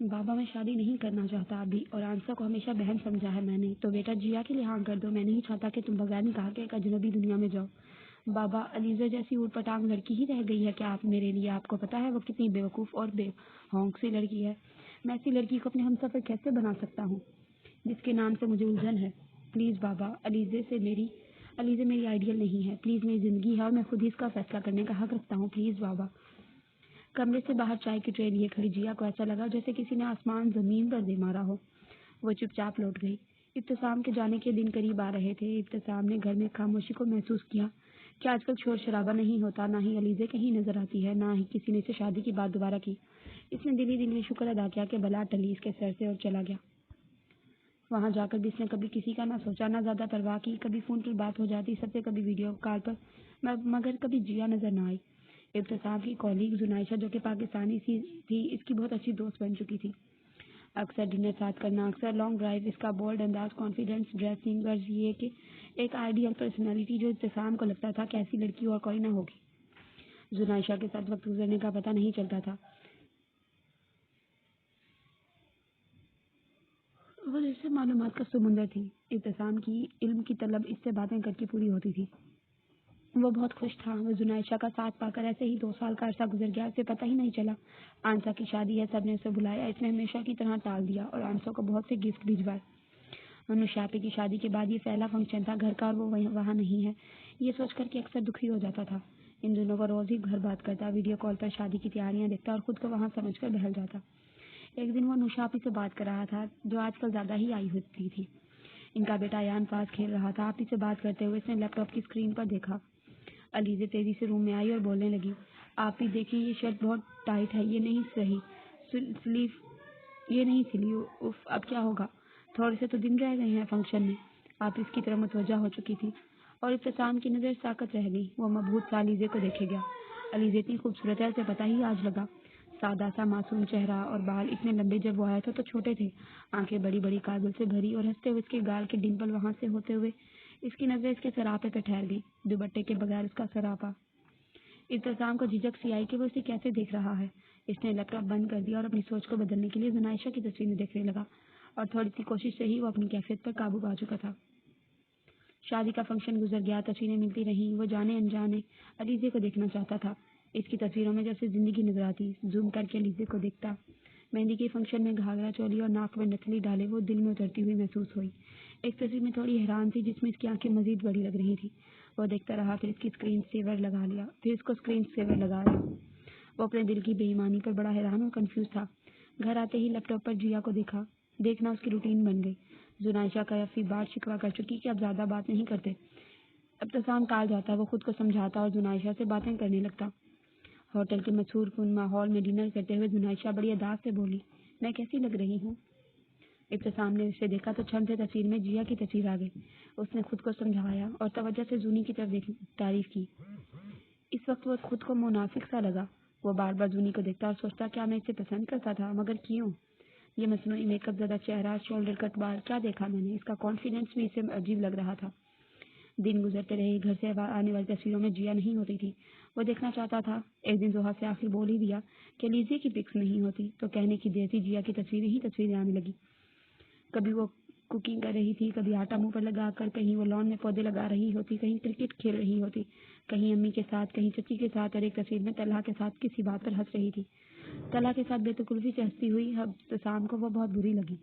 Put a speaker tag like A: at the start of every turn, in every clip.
A: بابا میں شادی نہیں کرنا چاہتا ابھی، اور آنسا کو ہمیشہ بہن سمجھا ہے میں نے، تو بیٹا جیا کے لیے ہاں کر دو، میں نہیں چاہتا کہ تم بغیر نکاح کے ایک اجنبی دنیا میں جاؤ۔ بابا علیزہ جیسی اوٹ پٹانگ لڑکی ہی رہ گئی ہے کیا آپ میرے لیے؟ آپ کو پتا ہے وہ کتنی بیوقوف اور بے ہونک سی لڑکی ہے؟ میں ایسی لڑکی کو اپنے ہمسفر کیسے بنا سکتا ہوں جس کے نام سے مجھے الجھن ہے؟ پلیز بابا، علیزہ میری آئیڈیل نہیں ہے، پلیز میری زندگی ہے اور میں خود ہی اس کا فیصلہ کرنے کا حق رکھتا ہوں، پلیز بابا۔ کمرے سے باہر چائے کی ٹرے لیے کھڑی جیا کو ایسا لگا جیسے کسی نے آسمان زمین پر دے مارا ہو۔ وہ چپ چاپ لوٹ گئی۔ ابتسام کے جانے کے دن قریب آ رہے تھے۔ ابتسام نے گھر میں خاموشی کو محسوس کیا کہ آج کل شور شرابہ نہیں ہوتا، نہ ہی علیزہ کہیں نظر آتی ہے، نہ ہی کسی نے اسے شادی کی بات دوبارہ کی۔ اس نے دل میں شکر ادا کیا کہ بلا ٹلی اس کے سر سے اور چلا گیا۔ وہاں جا کر بھی اس نے کبھی کسی کا نہ سوچا، نہ زیادہ پرواہ کی۔ کبھی فون پر بات ہو جاتی سب سے، کبھی ویڈیو کال پر، مگر کبھی جیا نظر نہ آئی۔ ابتسام کی کالیگ زنائشہ جو کہ پاکستانی تھی، اس کی بہت اچھی دوست بن چکی تھی۔ اکثر ڈنر ساتھ کرنا، اکثر لانگ ڈرائیو، اس کا بولڈ انداز، کانفیڈنس، ڈریسنگ، غرض یہ کہ ایک آئیڈیل پرسنالٹی جو ابتسام کو لگتا تھا کہ ایسی لڑکی اور کوئی نہ ہوگی۔ زنائشہ کے ساتھ وقت گزرنے کا پتہ نہیں چلتا تھا۔ وہ جیسے معلومات کا سمندر تھی۔ ابتسام کی علم کی طلب اس سے باتیں کر کے پوری ہوتی تھی۔ وہ بہت خوش تھا۔ وہ زنائشہ کا ساتھ پا کر ایسے ہی 2 سال کا عرصہ گزر گیا، اسے پتہ ہی نہیں چلا۔ آنسا کی شادی ہے، سب نے اسے بلایا، اس نے ہمیشہ کی طرح ٹال دیا اور آنسا کو بہت سے گفٹ بھجوائے۔ نوشاپی کی شادی کے بعد یہ پہلا فنکشن تھا گھر کا اور وہ وہاں نہیں ہے، یہ سوچ کر کہ اکثر دکھی ہو جاتا تھا۔ ان دنوں وہ روز ہی گھر بات کرتا، ویڈیو کال پر شادی کی تیاریاں دیکھتا اور خود کو وہاں سمجھ کر بہل جاتا۔ ایک دن وہ نوشاپی سے بات کر رہا تھا جو آج کل زیادہ ہی آئی ہوتی تھی۔ ان کا بیٹا ایان پاس کھیل رہا تھا۔ آپی سے بات کرتے ہوئے اس نے لیپ ٹاپ کی اسکرین پر دیکھا۔ علیزہ تیزی سے روم میں آئی اور بولنے لگی، آپی دیکھیں یہ شرٹ بہت ٹائٹ ہے، یہ نہیں سلی، اف اب کیا ہوگا؟ تھوڑے سے تو دن رہ گئے ہیں فنکشن میں۔ آپ اس کی طرف متوجہ ہو چکی تھی اور ابتسام کی نظر ساکت رہ گئی۔ وہ مبہوت سا علیزہ کو دیکھے گیا۔ علیزہ اتنی خوبصورت ہے، اسے پتہ ہی آج لگا۔ سادہ سا معصوم چہرہ اور بال اتنے لمبے، جب وہ آیا تھا تو چھوٹے تھے، آنکھیں بڑی بڑی کاجل سے بھری اور ہنستے ہوئے اس کے گال کے ڈمپل وہاں سے ہوتے ہوئے اس کی نظر اس کے سراپے پہ ٹھہر گئی، دوپٹے کے بغیر اس کا سراپا۔ ابتسام کو جھجک سی آئی کہ وہ اسے کیسے دیکھ رہا ہے۔ اس نے لیپ ٹاپ بند کر دیا اور اپنی سوچ کو بدلنے کے لیے زنائشہ کی تصویریں دیکھنے لگا، اور تھوڑی سی کوشش سے ہی وہ اپنی کیفیت پر قابو پا چکا تھا۔ شادی کا فنکشن گزر گیا، تصویریں ملتی رہیں۔ وہ جانے انجانے علیزہ کو دیکھنا چاہتا تھا۔ اس کی تصویروں میں جیسے زندگی نظر آتی۔ زوم کر کے علیزہ کو دیکھتا۔ مہندی کے فنکشن میں گھاگھرا چولی اور ناک میں نتھلی ڈالے وہ دل میں اترتی ہوئی محسوس ہوئی۔ ایک تصویر میں تھوڑی حیران تھی جس میں اس کی آنکھیں مزید بڑی لگ رہی تھی۔ وہ دیکھتا رہا، پھر اس کو اسکرین سیور لگا لیا۔ وہ اپنے دل کی بے ایمانی پر بڑا حیران اور کنفیوز تھا۔ گھر آتے ہی لیپ ٹاپ پر جیا کو دیکھنا اس کی روٹین بن گئی۔ زنائشہ کافی بار شکوہ کر چکی کہ اب زیادہ بات نہیں کرتے۔ ابتسام ٹال جاتا، وہ خود کو سمجھاتا اور زنائشہ سے باتیں کرنے لگتا۔ ہوٹل کے مسحور کن ماحول میں ڈنر کرتے ہوئے زنائشہ بڑی اداس سے بولی، میں کیسی لگ رہی ہوں؟ ابتسام نے اسے دیکھا تو چھم سے تصویر میں جیا کی تصویر آ گئی۔ اس نے خود کو سمجھایا اور توجہ سے زونی کی طرف تعریف کی۔ اس وقت وہ خود کو منافق سا لگا۔ وہ بار بار زونی کو دیکھتا اور سوچتا کیا میں اسے پسند کرتا تھا، مگر کیوں؟ یہ مصنوعی میک اپ زدہ چہرہ، شولڈر کٹ بال، کیا دیکھا میں نے؟ اس کا کانفیڈنس بھی اسے عجیب لگ رہا تھا۔ دن گزرتے رہے، گھر سے آنے والی تصویروں میں جیا نہیں ہوتی تھی۔ وہ دیکھنا چاہتا تھا۔ ایک دن زوہا سے آخر بول ہی دیا کہ علیزہ کی پکس نہیں ہوتی، تو کہنے کی دیر تھی جیا کی تصویریں آنے لگی۔ کبھی وہ کوکنگ کر رہی تھی، کبھی آٹا منہ پر لگا کر، کہیں وہ لان میں پودے لگا رہی ہوتی، کہیں کرکٹ کھیل رہی ہوتی، کہیں امی کے ساتھ، کہیں چچی کے ساتھ، اور ایک تصویر میں طلحہ کے ساتھ کسی بات پر ہنس رہی تھی۔ طلحہ کے ساتھ بے تکلفی سے ہنستی ہوئی ابتسام کو وہ بہت بری لگی۔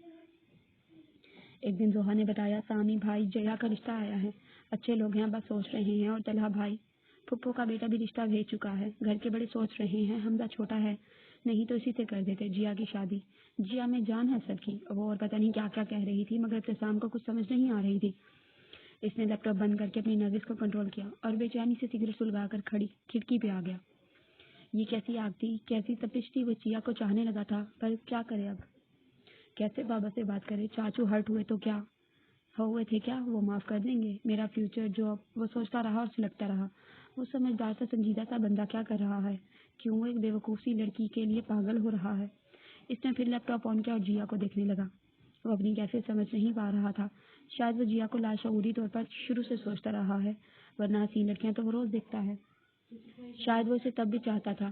A: ایک دن زوہا نے بتایا، سامی بھائی جیا کا رشتہ آیا ہے، اچھے لوگ ہیں، بس سوچ رہے ہیں، اور طلحہ بھائی پھپھو کا بیٹا بھی رشتہ بھیج چکا ہے، گھر کے بڑے سوچ رہے ہیں، حمزہ چھوٹا ہے، نہیں تو اسی سے کر دیتے جیا کی شادی۔ جیا میں جان ہے سب کی۔ وہ اور پتہ نہیں کیا کیا کہہ رہی تھی، مگر ابتسام کو کچھ سمجھ نہیں آ رہی تھی۔ اس نے لیپ ٹاپ بند کر کے اپنی نرگس کو کنٹرول کیا اور بے چینی سے سگریٹ سلگا کر کھڑکی پہ آ گیا۔ یہ کیسی آگ تھی، کیسی تپش تھی۔ وہ جیا کو چاہنے لگا تھا، پر کیا کرے اب؟ کیسے بابا سے بات کرے؟ چاچو ہرٹ ہوئے تو کیا ہوئے تھے، کیا وہ معاف کر دیں گے؟ میرا فیوچر جاب، وہ سوچتا رہا اور سلگتا رہا۔ وہ سمجھدار سا سنجیدہ سا بندہ کیا کر رہا ہے؟ کیوں وہ ایک بیوقوف سی لڑکی کے لیے پاگل ہو رہا ہے؟ اس نے پھر لیپ ٹاپ آن کیا اور جیا کو دیکھنے لگا۔ وہ اپنی کیفیت سمجھ نہیں پا رہا تھا۔ شاید وہ جیا کو لاشعوری طور پر شروع سے سوچتا رہا ہے، ورنہ حسین لڑکیاں تو وہ روز دیکھتا ہے۔ شاید وہ اسے تب بھی چاہتا تھا،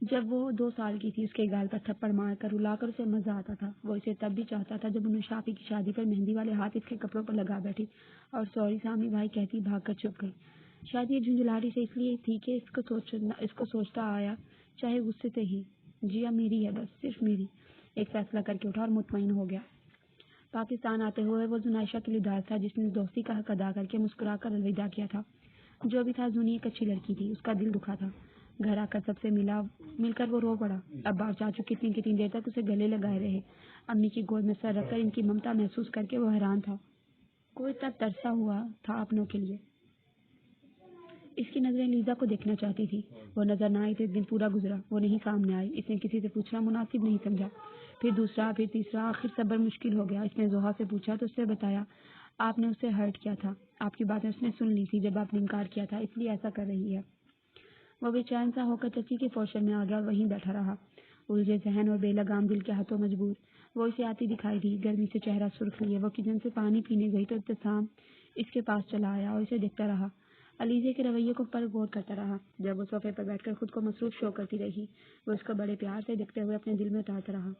A: جب وہ 2 سال کی تھی، اس کے گال پر تھپڑ مار کر رلا کر اسے مزہ آتا تھا۔ وہ اسے تب بھی چاہتا تھا جب انہوں شافی کی شادی پر مہندی والے ہاتھ اس کے کپڑوں پر لگا بیٹھی اور سوری سامی بھائی کہتی بھاگ کر چھپ گئی۔ شاید یہ جھنجھلاہٹی سے اس لیے تھی کہ اس کو سوچتا آیا، چاہے غصے سے ہی، جیا میری ہے، بس صرف میری۔ ایک فیصلہ کر کے اٹھا اور مطمئن ہو گیا۔ پاکستان آتے ہوئے وہ زنائشہ کے لیے دار تھا، جس نے دوستی کا حق ادا کر کے مسکرا کر الوداع کیا تھا۔ جو بھی تھا، زنی ایک اچھی لڑکی تھی، اس کا دل دکھا تھا۔ گھر آ کر سب سے مل کر وہ رو پڑا۔ ابا اور چاچو کتنی دیر تک اسے گلے لگائے رہے۔ امی کی گود میں سر رکھ کر ان کی ممتا محسوس کر کے وہ حیران تھا۔ کوئی تب ترسا ہوا تھا اپنوں کے لیے۔ اس کی نظریں لیزا کو دیکھنا چاہتی تھی۔ وہ نظر نہ آئی تو ایک دن پورا گزرا، وہ نہیں سامنے آئی۔ اس نے کسی سے پوچھنا مناسب نہیں سمجھا، پھر دوسرا، پھر تیسرا، آخر صبر مشکل ہو گیا۔ اس نے زوہا سے پوچھا تو اس سے بتایا، آپ نے اسے ہرٹ کیا تھا، آپ کی باتیں اس نے سن لی تھی جب آپ نے انکار کیا تھا، اس لیے ایسا کر رہی ہے۔ وہ بے چین سا ہو کر چچی کے پورشن میں آ گیا اور وہیں بیٹھا رہا، الجھے ذہن اور بے لگام دل کے ہاتھوں مجبور۔ وہ اسے آتی دکھائی دی، گرمی سے چہرہ سرخ لیے۔ وہ کچن سے پانی پینے گئی تو ابتسام اس کے پاس چلا آیا اور اسے دیکھتا رہا۔ علیزے کے رویے کو پر غور کرتا رہا۔ جب وہ صوفے پر بیٹھ کر خود کو مصروف شو کرتی رہی، وہ اس کو بڑے پیار سے دیکھتے ہوئے اپنے دل میں اتارتا رہا۔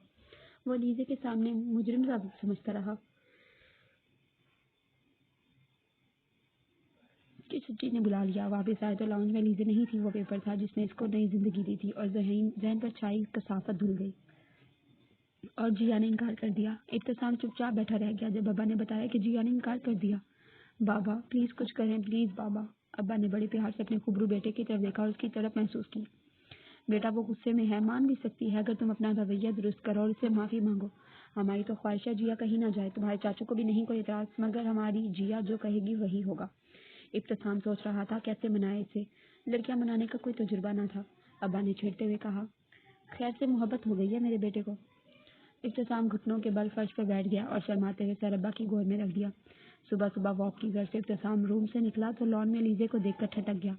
A: وہ علیزے کے سامنے مجرم سمجھتا رہا کہ چچی نے بلا لیا۔ واپس آئے تو لاؤنج میں علیزے نہیں تھی، وہ پیپر تھا جس نے اس کو نئی زندگی دی تھی، اور ذہن پر چھائی کثافت دھل گئی۔ اور جیا نے انکار کر دیا۔ ابتسام چپ چاپ بیٹھا رہ گیا جب ابا نے بتایا کہ جیا نے انکار کر دیا۔ بابا پلیز کچھ کریں، پلیز بابا۔ ابا نے بڑے پیار سے اپنے خوبرو بیٹے کی طرف دیکھا اور اس کی طرف محسوس کی۔ بیٹا وہ غصے میں ہے، مان بھی سکتی ہے اگر تم اپنا رویہ درست کرو اور اسے معافی مانگو۔ ہماری تو خواہش ہے جیا کہیں نہ جائے، تمہارے چاچو کو بھی نہیں کوئی اعتراض، مگر ہماری جیا جو کہے گی وہی ہوگا۔ ابتسام سوچ رہا تھا کیسے منائے اسے، لڑکیاں منانے کا کوئی تجربہ نہ تھا۔ ابا نے چھیڑتے ہوئے کہا، خیر سے محبت ہو گئی ہے میرے بیٹے کو۔ ابتسام گھٹنوں کے بل فرش پر بیٹھ گیا اور شرماتے ہوئے سر ابا کی گود میں رکھ دیا۔ صبح واک کی غرض سے ابتسام روم سے نکلا تو لان میں علیزے کو دیکھ کر ٹھٹک گیا۔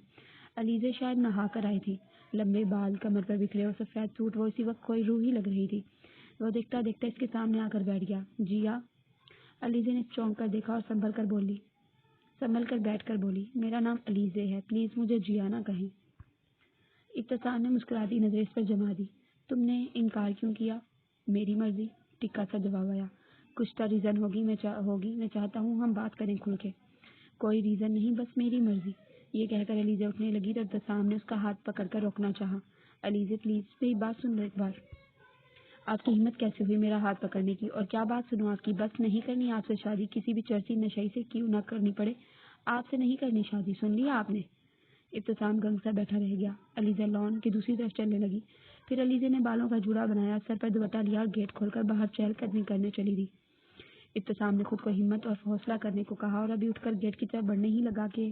A: علیزے شاید نہا کر آئی تھی، لمبے بال، کمر پر بکھرے اور سفید سوٹ، وہ اسی وقت کوئی روح ہی لگ رہی تھی۔ وہ دیکھتا دیکھتا اس کے سامنے آ کر بیٹھ گیا۔ جیا؟ علیزے نے چونک کر دیکھا اور سنبھل کر بیٹھ کر بولی، میرا نام علیزے ہے، پلیز مجھے جیا نہ کہیں۔ ابتسام نے مسکراتی نظریں اس پر جما دی۔ تم نے انکار کیوں کیا؟ میری مرضی، ٹکا سا جواب آیا۔ کچھ تو ریزن ہوگی، میں چاہتا ہوں ہم بات کریں کھل کے۔ کوئی ریزن نہیں، بس میری مرضی۔ یہ کہہ کر علیزے اٹھنے لگی تو ابتسام نے اس کا ہاتھ پکڑ کر روکنا چاہا۔ علیزے پلیز میری بات سن لو ایک بار۔ آپ کی ہمت کیسے ہوئی میرا ہاتھ پکڑنے کی؟ اور کیا بات سنوں آپ کی؟ بس نہیں کرنی آپ سے شادی، کسی بھی چرسی نشئی سے کیوں نہ کرنی پڑے، آپ سے نہیں کرنی شادی، سن لیا آپ نے؟ ابتسام گنگ سا بیٹھا رہ گیا۔ علیزہ لان کی دوسری طرف چلنے لگی۔ پھر علیزے نے بالوں کا جوڑا بنایا، سر پر دوپٹہ لیا اور گیٹ کھول کر باہر چہل قدمی کرنے چلی دی۔ ابتسام نے خود کو ہمت اور حوصلہ کرنے کو کہا اور ابھی اٹھ کر گیٹ کی طرف بڑھنے ہی لگا کہ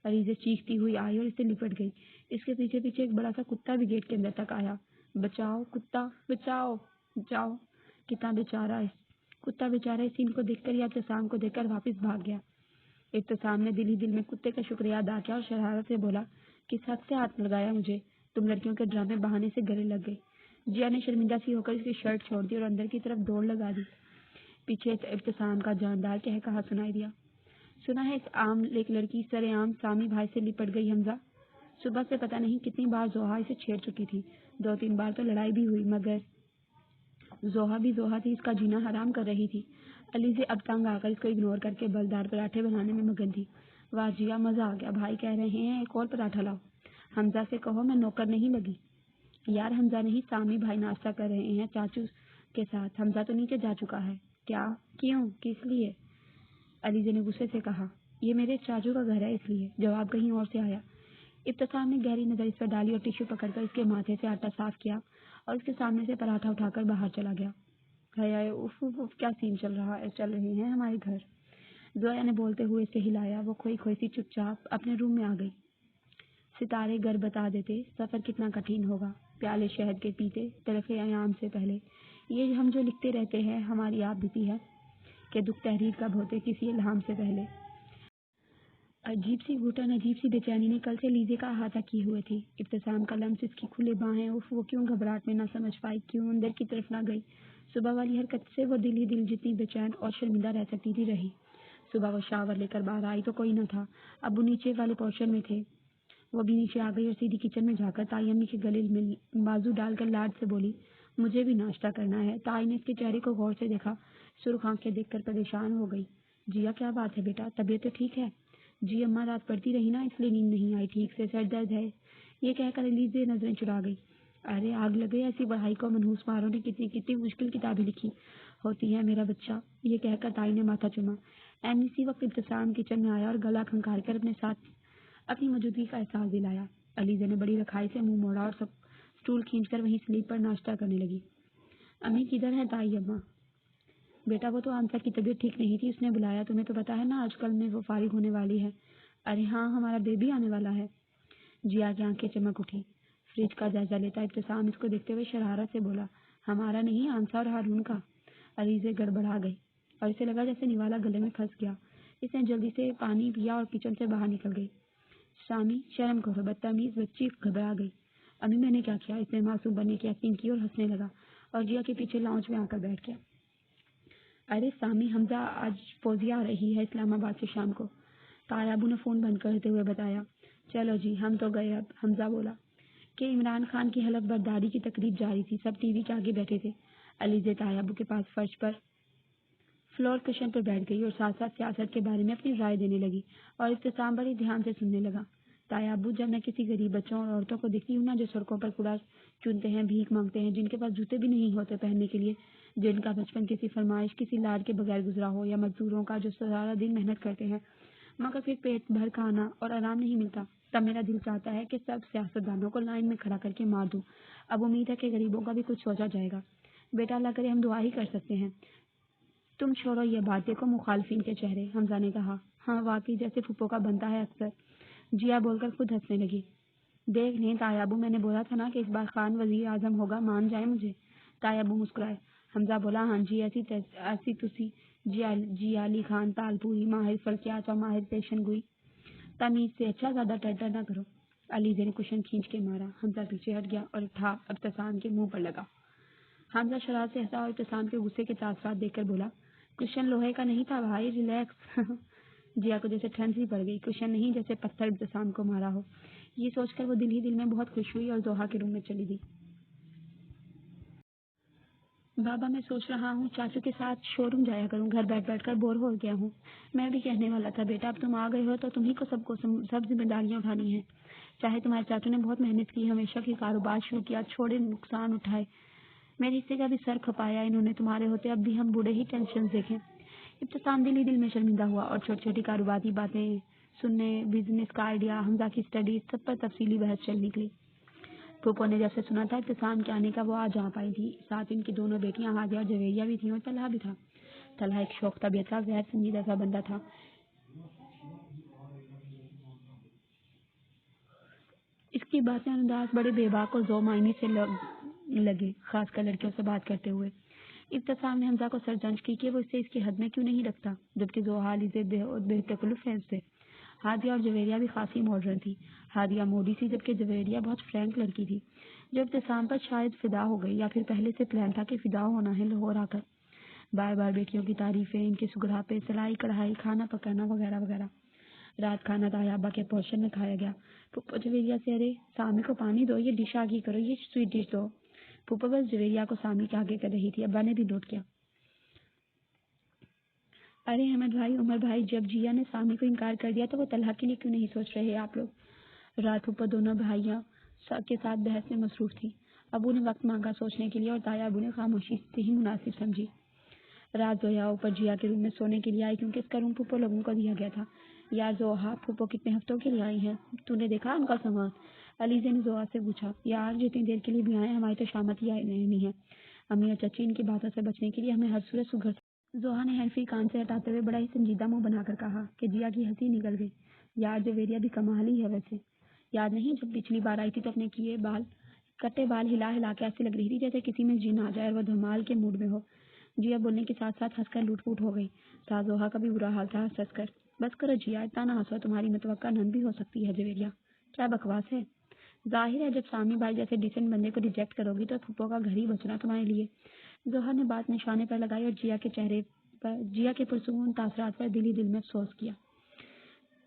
A: علیزہ چیختی ہوئی آئی اور اس سے لپٹ گئی۔ اس کے پیچھے پیچھے ایک بڑا سا کتا بھی گیٹ کے اندر تک آیا۔ بچاؤ کتا، بچاؤ بچاؤ! کتا بیچارہ اس سین کو دیکھ کر یا ابتسام کو دیکھ کر واپس بھاگ گیا۔ ابتسام نے دل ہی دل میں کتے کا شکریہ ادا کیا اور شرارت سے بولا، کس حق سے ہاتھ لگایا مجھے؟ تم لڑکیوں کے ڈرامے بہانے سے گلے لگ گئی۔ جیا نے شرمندہ سی ہو کر اس کی شرٹ چھوڑ دی اور اندر کی طرف دوڑ لگا دی۔ پیچھے ابتسام کا جاندار کہا سنائی دیا، سنا ہے ایک لڑکی سر عام سامی بھائی سے لپٹ گئی حمزہ۔ صبح سے پتہ نہیں کتنی بار زوہا اسے چھیڑ چکی تھی، 2-3 بار تو لڑائی بھی ہوئی، مگر زوہا تھی، اس کا جینا حرام کر رہی تھی۔ علیزے اب تنگ آ کر اس کو اگنور کر کے بلدار پراٹھے بنانے میں مگن تھی۔ واہ جیا، مزہ آ گیا، بھائی کہہ رہے ہیں ایک اور پراٹھا لاؤ۔ حمزہ سے کہو میں نوکر نہیں لگی۔ یار حمزہ نہیں، سامی بھائی ناشتہ کر رہے ہیں چاچو کے ساتھ، حمزہ تو نیچے جا چکا ہے۔ کیا؟ کیوں؟ کس لیے؟ علیزے نے غصے سے کہا، یہ میرے چاچو کا گھر ہے اس لیے۔ جواب کہیں اور سے آیا۔ ابتسام نے گہری نظر اس پر ڈالی اور ٹیشو پکڑ کر اس کے ماتھے سے آٹا صاف کیا اور اس کے سامنے سے پراٹھا اٹھا کر باہر چلا گیا۔ اف کیا سین چل رہے ہیں ہمارے گھر۔ زویا نے بولتے ہوئے اسے ہلایا۔ وہ کھوئی سی چپ چاپ اپنے روم میں آ گئی۔ ستارے گر بتا دیتے سفر کتنا کٹھن ہوگا، پیالے شہد کے پیتے طرف ایام سے پہلے، یہ ہم جو لکھتے رہتے ہیں ہماری آپ بیتی ہے کہ دکھ تحریر کب ہوتے کسی الہام سے پہلے۔ عجیب سی گھٹن، عجیب سی بے چینی نے کل سے لیزے کا احاطہ کی ہوئے تھی۔ ابتسام کا لمس، اس کی کھلے باہیں، وہ کیوں گھبراہٹ میں نہ سمجھ پائی، کیوں اندر کی طرف نہ گئی۔ صبح والی حرکت سے وہ دل ہی دل جتنی بے چین اور شرمندہ رہ سکتی تھی رہی۔ صبح وہ شاور لے کر باہر آئی تو کوئی نہ تھا، ابو نیچے والے پورشن میں تھے۔ وہ بھی نیچے آ گئی اور سیدھی کچن میں جا کر تائی امی کے گلے میں بازو ڈال کر لاڈ سے بولی، مجھے بھی ناشتہ کرنا ہے۔ تائی نے اس کے چہرے کو غور سے دیکھا، سرخ آنکھیں دیکھ کر پریشان ہو گئی۔ جیا کیا بات ہے بیٹا، طبیعت تو ٹھیک ہے؟ جی اماں رات پڑتی رہی نا، اس لیے نیند نہیں آئی ٹھیک سے، سر درد ہے، یہ کہہ کر علیزے نظریں چرا گئی۔ ارے آگ لگے، ایسی پڑھائی کو منحوس ماروں نے کتنی کتنی مشکل کتابیں لکھی ہوتی ہیں میرا بچہ، یہ کہہ کر تائی نے ماتھا چوما۔ اسی وقت ابتسام کچن میں آیا اور گلا کھنکھار کر اپنے ساتھ اپنی موجودگی کا احساس دلایا۔ علیزہ نے بڑی رکھائی سے منہ موڑا اور سب اسٹول کھینچ کر وہیں سلیپ پر ناشتہ کرنے لگی۔ امی کدھر ہے تائی اماں؟ بیٹا وہ تو آنسر کی طبیعت ٹھیک نہیں تھی، اس نے بلایا، تمہیں تو پتا ہے نا آج کل میں وہ فارغ ہونے والی ہے۔ ارے ہاں، ہمارا بیبی آنے والا ہے۔ جیا کی آنکھیں چمک اٹھی۔ فریج کا جائزہ لیتا ابتسام اس کو دیکھتے ہوئے شرارت سے بولا، ہمارا نہیں، آنسا اور ہارون کا۔ علیزہ گڑبڑا گئی اور اسے لگا جیسے نوالا گلے میں پھنس گیا۔ اس نے جلدی سے پانی پیا اور کچن سے باہر نکل گئی۔ سامی شرم کرو، بدتمیز بچی، گھبرا گئی۔ امی میں نے کیا کیا؟ اس نے معصوم بننے کی ایکٹنگ کی اور ہنسنے لگا اور جیا کے پیچھے لاؤنج میں آ کر بیٹھ گیا۔ ارے سامی، حمزہ آج فوزیہ آ رہی ہے اسلام آباد سے شام کو، تایا ابو نے فون بند کرتے ہوئے بتایا۔ چلو جی ہم تو گئے اب، حمزہ بولا کہ عمران خان کی حلف برداری کی تقریب جاری تھی، سب ٹی وی کے آگے بیٹھے تھے۔ علیزہ تایا ابو کے پاس فرش پر فلور کشن پر بیٹھ گئی اور ساتھ ساتھ سیاست کے بارے میں اپنی رائے دینے لگی اور ابتسام بڑی دھیان سے سننے لگا۔ تایا ابو، جب میں کسی غریب بچوں اور عورتوں کو دیکھتی ہوں نا جو سڑکوں پر کوڑا چنتے ہیں، بھیک مانگتے ہیں، جن کے پاس جوتے بھی نہیں ہوتے پہننے کے لیے، جن کا بچپن کسی فرمائش کسی لاڈ کے بغیر گزرا ہو، یا مزدوروں کا جو سارا دن محنت کرتے ہیں مگر پھر پیٹ بھر کھانا اور آرام نہیں ملتا، تب میرا دل چاہتا ہے کہ سب سیاستدانوں کو لائن میں کھڑا کر کے مار دوں۔ اب امید ہے کہ غریبوں کا بھی کچھ سوچا جائے گا۔ بیٹا اللہ کرے ہم دعا ہی کر سکتے ہیں۔ تم چھوڑو یہ بات، دیکھو مخالفین کے چہرے، حمزہ نے کہا۔ ہاں واقعی، جیسے پھپھو کا بنتا ہے اکثر۔ جیا بول کر خود ہنسنے لگی۔ دیکھ لیں تایا ابو، میں نے بولا تھا نا کہ اس بار خان وزیر اعظم ہوگا، مان جائے مجھے۔ تایا ابو مسکرائے۔ حمزہ بولا، ہاں جی، ایسی تسی جی علی خان تالپوری، ماہر فلکیات اور ماہر پیشن گوئی، تمیز سے اچھا، زیادہ ٹر نہ کرو۔ علیزہ نے کشن کھینچ کے مارا۔ حمزہ پیچھے ہٹ گیا اور اٹھا ابتسام کے منہ پر لگا۔ حمزہ شرارت سے ہنسا اور ابتسام کے غصے کے تاثرات دیکھ کر بولا، کشن لوہے کا نہیں تھا بھائی، ریلیکس۔ جیا کو جیسے ٹھنڈ سی پڑ گئی، کشن نہیں جیسے پتھر ابتسام کو مارا ہو۔ یہ سوچ کر وہ دل ہی دل میں بہت خوش ہوئی اور زوہا کے روم میں چلی گئی۔ بابا میں سوچ رہا ہوں چاچو کے ساتھ شو روم جایا کروں، گھر بیٹھ بیٹھ کر بور ہو گیا ہوں۔ میں بھی کہنے والا تھا بیٹا، اب تم آ گئے ہو تو تمہیں کو سب ذمہ داریاں اٹھانی ہیں۔ چاہے تمہارے چاچو نے بہت محنت کی، ہمیشہ کی کاروبار شروع کیا، چھوڑے نقصان اٹھائے، میرے حصے کا بھی سر کھپایا انہوں نے، تمہارے ہوتے اب بھی ہم بوڑھے ہی ٹینشن دیکھیں۔ ابتسام دل ہی دل میں شرمندہ ہوا اور چھوٹی چھوٹی کاروباری باتیں سننے، بزنس کا آئیڈیا، حمزہ کی اسٹڈیز، سب پر تفصیلی بحث چل نکلی۔ پھوپھو نے جب سے سنا تھا ابتسام کے آنے کا، وہ آج آ پائی تھی، ساتھ ان کی دونوں بیٹیاں ہادیہ اور جویریہ بھی تھیں اور طلحہ بھی تھا۔ طلحہ ایک شوخ طبیعت کا غیر سنجیدہ سا بندہ تھا۔ اس کی باتیں اور انداز بڑے بے باک اور ذو معنی سے لگے، خاص کر لڑکیوں سے بات کرتے ہوئے۔ ابتسام نے حمزہ کو سرزنش کی کہ وہ اسے اس کی حد میں کیوں نہیں رکھتا، جبکہ زوہا علیزہ بے تکلف ہے اس سے۔ ہادیہ اور جویریہ بھی خاصی ماڈرن تھی۔ ہادیہ موڈی سی، جبکہ جویریہ بہت فرینک لڑکی تھی جو ابتسام پر شاید فدا ہو گئی، یا پھر پہلے سے پلان تھا کہ فدا ہونا ہے لاہور آ کر۔ بار بار بیٹیوں کی تعریفیں، ان کے سگڑاپے، سلائی کڑھائی، کھانا پکانا وغیرہ وغیرہ۔ رات کھانا تایا ابا کے پورشن میں کھایا گیا۔ پھوپھو جویریہ سے، ارے سامی کو پانی دو، یہ ڈش آگے کرو، یہ سویٹ ڈش دو۔ پھوپھو بس جویریہ کو سامی کے آگے کر رہی تھی، ابا نے بھی نوٹ کیا۔ ارے احمد بھائی، عمر بھائی، جب جیا نے سامی کو انکار کر دیا تو وہ طلحہ کے لیے کیوں نہیں سوچ رہے آپ لوگ؟ رات پھوپھو دونوں بھائیوں کے ساتھ بحث میں مصروف تھی۔ ابو نے وقت مانگا سوچنے کے لیے اور تایا ابو نے خاموشی سے ہی مناسب سمجھی۔ رات زویا اوپر جیا کے روم میں سونے کے لیے آئی کیونکہ اس کا روم پھوپھو لوگوں کو دیا گیا تھا۔ یار زوہا، پھوپھو کتنے ہفتوں کے لیے آئی ہیں، تو نے دیکھا ان کا سامان؟ علیزہ نے زوہا سے پوچھا۔ یار جتنی دیر کے لیے بھی آئے، ہماری تو شامت ہی نہیں ہے۔ امی اور چچی ان کی باتوں سے بچنے کے لیے ہمیں ہر صورت سگھر۔ زوہا نے ہینڈ فری کان سے ہٹاتے ہوئے بڑا ہی سنجیدہ منہ بنا کر کہا کہ جیا کی ہنسی نکل گئی۔ یار جویریہ بھی کمال ہی ہے ویسے، یاد نہیں جب پچھلی بار آئی تھی تو اپنے کٹے بال ہلا ہلا کے ایسی لگ رہی تھی جیسے کسی میں جن آ جائے اور وہ دھمال کے موڈ میں ہو۔ جیا بولنے کے ساتھ ساتھ ہنس کر لوٹ پوٹ ہو گئی۔ زوہا کا بھی برا حال تھا ہنس کر۔ بس کرو جیا، اتنا نہ ہنسو، تمہاری متوقع نند بھی ہو سکتی ہے جویریہ۔ کیا بکواس ہے، ظاہر ہے جب سامی بھائی جیسے ڈیسنٹ بندے کو ریجیکٹ کرو گی تو پھوپھو کا گھر ہی بچنا تمہارے لیے۔ زوہا نے بات نشانے پر لگائی اور جیا کے چہرے پر، جیا کے پرسکون تاثرات پر دل ہی دل میں افسوس کیا۔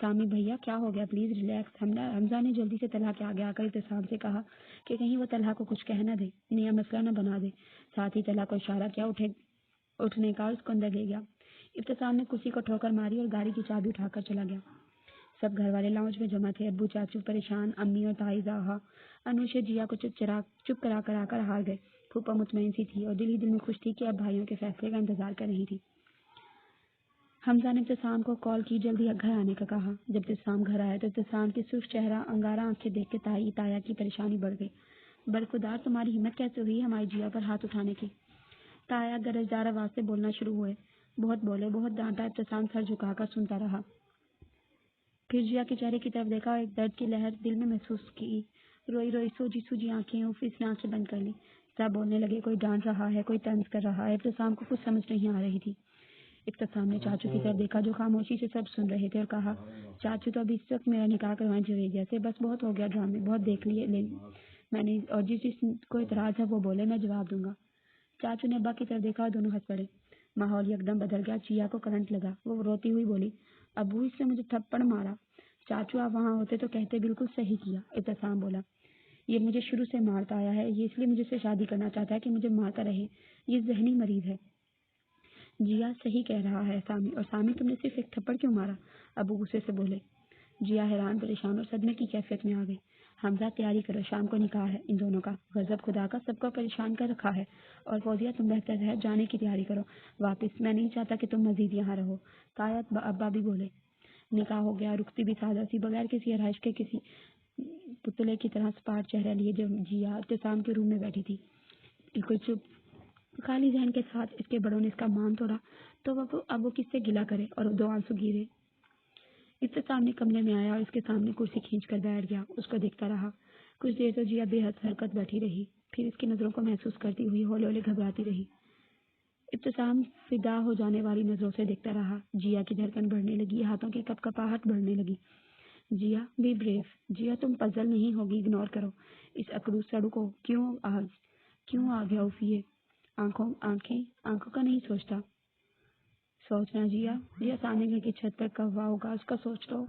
A: سامی بھیا کیا ہو گیا، پلیز ریلیکس۔ حمزہ نے جلدی سے طلحہ کے آگے آ کر ابتسام سے کہا کہ کہیں وہ طلحہ کو کچھ کہہ نہ دے، نیا مسئلہ نہ بنا دے۔ ساتھ ہی طلحہ کو اشارہ کیا اٹھنے کا اور اس کو اندر لے گیا۔ ابتسام نے کرسی کو ٹھوکر ماری اور گاڑی کی چابی اٹھا کر چلا گیا۔ سب گھر والے لاؤنج میں جمع تھے۔ ابو چاچو پریشان، امی اور تائی زاہا انوشے جیا کو چپ کرا کر ہار گئے۔ پھوپھا مطمئن سی تھی اور دل ہی دل میں خوش تھی کہ اب بھائیوں کے فیصلے کا انتظار کر رہی تھی۔ حمزہ نے ابتسام کو کال کی جلدی گھر آنے کا کہا۔ جب ابتسام گھر آیا تو ابتسام کی سرخ چہرہ انگارہ آنکھیں دیکھ کے تایا کی پریشانی بڑھ گئی۔ برخودار تمہاری ہمت کیسے ہوئی ہماری جیا پر ہاتھ اٹھانے کی؟ تایا گرجدار آواز سے بولنا شروع ہوئے۔ بہت بولے، بہت ڈانٹا۔ ابتسام سر جھکا کر سنتا رہا، پھر جیا کے چہرے کی طرف دیکھا اور ایک درد کی لہر دل میں محسوس کی۔ روئی روئی سوجی آنکھیں اس نے آنکھیں بند کر لی۔ سب بولنے لگے، کوئی ڈانٹ رہا ہے، کوئی طنز کر رہا ہے۔ ابتسام کو کچھ سمجھ نہیں آ رہی تھی۔ ابتسام نے چاچو کی طرف دیکھا جو خاموشی سے سب سن رہے تھے اور کہا، چاچو تو ابھی اس وقت میرا نکاح کروائیں جویریہ سے، بس بہت ہو گیا ڈرامے، بہت دیکھ لیے میں نے، اور جس کو اعتراض ہے وہ بولے، میں جواب دوں گا۔ چاچو نے ابا کی طرف دیکھا اور دونوں ہنس پڑے۔ ماحول یکدم بدل گیا۔ جیا کو کرنٹ لگا۔ وہ روتی ہوئی بولی، ابو اس نے مجھے تھپڑ مارا۔ چاچو آپ وہاں ہوتے تو کہتے بالکل صحیح کیا۔ ابتسام بولا، یہ مجھے شروع سے مارتا آیا ہے، یہ اس لیے مجھے سے شادی کرنا چاہتا ہے کہ مجھے مارتا رہے، یہ ذہنی مریض ہے۔ جیا صحیح کہہ رہا ہے سامی، اور سامی تم نے صرف ایک تھپڑ کیوں مارا؟ ابو غصے سے بولے۔ جیا حیران، پریشان اور صدمے کی کیفیت میں آ گئی۔ حمزہ تیاری کرو، شام کو نکاح ہے ان دونوں کا، غضب خدا کا سب کو پریشان کر رکھا ہے، اور فوزیہ تم بہتر ہے جانے کی تیاری کرو واپس، میں نہیں چاہتا کہ تم مزید یہاں رہو۔ تایا ابا بھی بولے۔ نکاح ہو گیا۔ رختی بھی سادہ سی، بغیر کسی آرائش کے، کسی پتلے کی طرح سپاٹ چہرہ لیے جیا ابتسام کے روم میں بیٹھی تھی، بالکل چپ، خالی ذہن کے ساتھ۔ اس کے بڑوں نے اس کا مان توڑا تو اب وہ کس سے گلہ کرے، اور دو آنسو گرے۔ ابتسام نے کمرے میں آیا اور اس کے سامنے کرسی کھینچ کر بیٹھ گیا۔ اس کو دیکھتا رہا کچھ دیر تو جیا بے حد حرکت بیٹھی رہی، پھر اس کی نظروں کو محسوس کرتی ہوئی ہولے ہولے گھبراتی رہی۔ ابتسام فدا ہو جانے والی نظروں سے دیکھتا رہا۔ جیا کی دھڑکن بڑھنے لگی، ہاتھوں کی کپ کپاہٹ بڑھنے لگی۔ جیا بی بریو، جیا تم پزل نہیں ہوگی، اگنور کرو اس اکڑو سڑو کو۔ کیوں آ گیا یہ آنکھوں کا نہیں سوچتا؟ سوچنا جیا سامنے گھر کی چھت پر کوا ہوگا، اس کا سوچ لو۔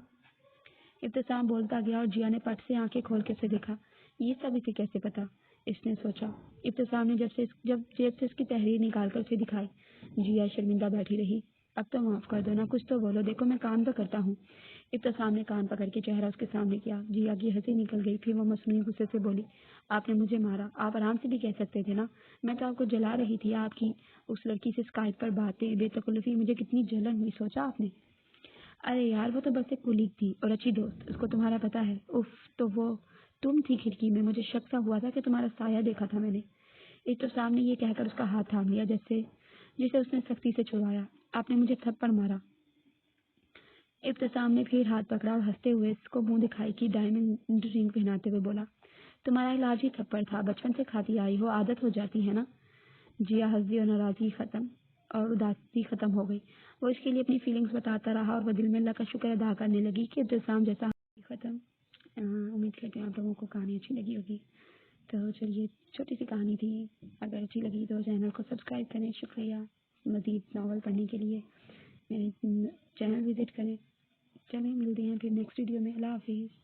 A: ابتسام بولتا گیا اور جیا نے پٹ سے آنکھیں کھول کے اسے دیکھا۔ یہ سب اسے کیسے پتا؟ اس نے سوچا۔ ابتسام نے جب جیب سے اس کی تحریر نکال کر اسے دکھائی۔ جیا شرمندہ بیٹھی رہی۔ اب تو معاف کر دو نا، کچھ تو بولو، دیکھو میں کام تو کرتا ہوں۔ ابتسام نے کان پکڑ کے چہرہ اس کے سامنے کیا۔ جیا کی ہنسی نکل گئی، پھر وہ مصنوعی غصے سے بولی، آپ نے مجھے مارا، آپ آرام سے بھی کہہ سکتے تھے نا، میں تو آپ کو جلا رہی تھی۔ آپ کی اس لڑکی سے اسکائپ پر باتیں، بے تکلفی، مجھے کتنی جلن ہوئی، سوچا آپ نے؟ ارے یار وہ تو بس ایک کولیگ تھی اور اچھی دوست، اس کو تمہارا پتا ہے۔ اف، تو وہ تم تھی کھڑکی میں، مجھے شک سا ہوا تھا کہ تمہارا سایہ دیکھا تھا میں نے۔ ابتسام نے یہ کہہ کر اس کا ہاتھ تھام لیا جسے اس نے سختی سے چھڑوایا۔ آپ نے مجھے تھپڑ مارا۔ ابتسام نے پھر ہاتھ پکڑا اور ہنستے ہوئے اس کو منہ دکھائی کی ڈائمنڈ رنگ پہناتے ہوئے بولا، تمہارا علاج ہی تھپڑ تھا، بچپن سے کھاتی آئی ہو، عادت ہو جاتی ہے نا۔ جیا ہنسی اور ناراضگی ختم اور اداسی ختم ہو گئی۔ وہ اس کے لیے اپنی فیلنگز بتاتا رہا اور وہ دل میں اللہ کا شکر ادا کرنے لگی کہ ابتسام جیسا ختم۔ امید کرتے ہیں آپ لوگوں کو کہانی اچھی لگی ہوگی۔ تو چلیے، چھوٹی سی کہانی تھی، اگر اچھی لگی تو چینل کو سبسکرائب کریں۔ شکریہ۔ مزید ناول پڑھنے کے لیے میرے چینل وزٹ کریں۔ چلیں ملتے ہیں پھر نیکسٹ ویڈیو میں۔ اللہ حافظ۔